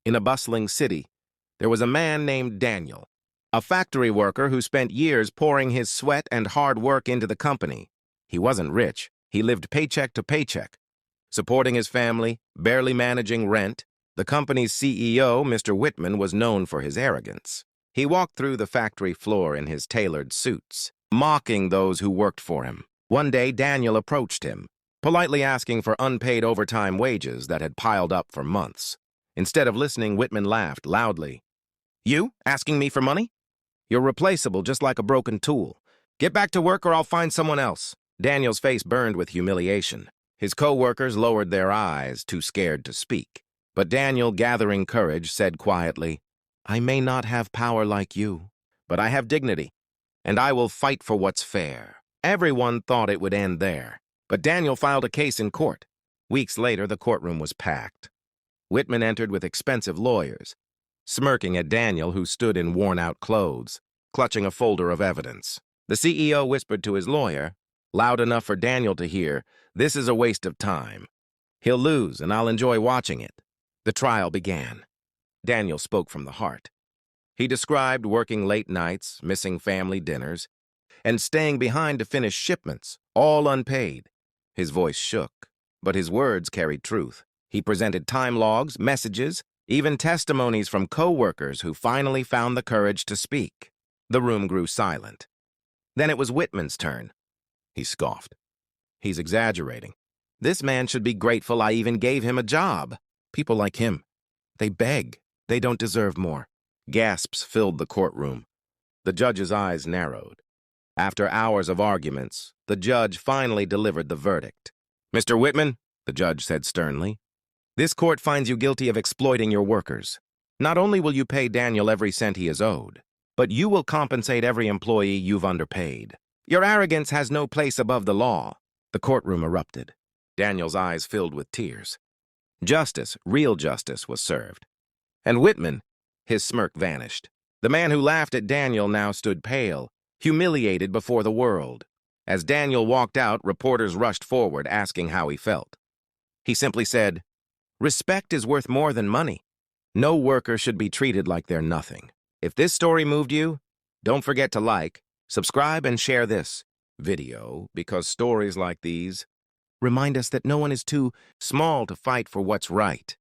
In a bustling city, there was a man named Daniel, a factory worker who spent years pouring his sweat and hard work into the company. He wasn't rich. He lived paycheck to paycheck, supporting his family, barely managing rent. The company's CEO, Mr. Whitman, was known for his arrogance. He walked through the factory floor in his tailored suits, mocking those who worked for him. One day, Daniel approached him, politely asking for unpaid overtime wages that had piled up for months. Instead of listening, Whitman laughed loudly. "You, asking me for money? You're replaceable, just like a broken tool. Get back to work or I'll find someone else." Daniel's face burned with humiliation. His co-workers lowered their eyes, too scared to speak. But Daniel, gathering courage, said quietly, "I may not have power like you, but I have dignity, and I will fight for what's fair." Everyone thought it would end there, but Daniel filed a case in court. Weeks later, the courtroom was packed. Whitman entered with expensive lawyers, smirking at Daniel, who stood in worn-out clothes, clutching a folder of evidence. The CEO whispered to his lawyer, loud enough for Daniel to hear, "This is a waste of time. He'll lose, and I'll enjoy watching it." The trial began. Daniel spoke from the heart. He described working late nights, missing family dinners, and staying behind to finish shipments, all unpaid. His voice shook, but his words carried truth. He presented time logs, messages, even testimonies from co-workers who finally found the courage to speak. The room grew silent. Then it was Whitman's turn. He scoffed. "He's exaggerating. This man should be grateful I even gave him a job. People like him, they beg. They don't deserve more." Gasps filled the courtroom. The judge's eyes narrowed. After hours of arguments, the judge finally delivered the verdict. "Mr. Whitman," the judge said sternly, "this court finds you guilty of exploiting your workers. Not only will you pay Daniel every cent he is owed, but you will compensate every employee you've underpaid. Your arrogance has no place above the law." The courtroom erupted. Daniel's eyes filled with tears. Justice, real justice, was served. And Whitman, his smirk vanished. The man who laughed at Daniel now stood pale, humiliated before the world. As Daniel walked out, reporters rushed forward, asking how he felt. He simply said, "Respect is worth more than money. No worker should be treated like they're nothing." If this story moved you, don't forget to like, subscribe, and share this video, because stories like these remind us that no one is too small to fight for what's right.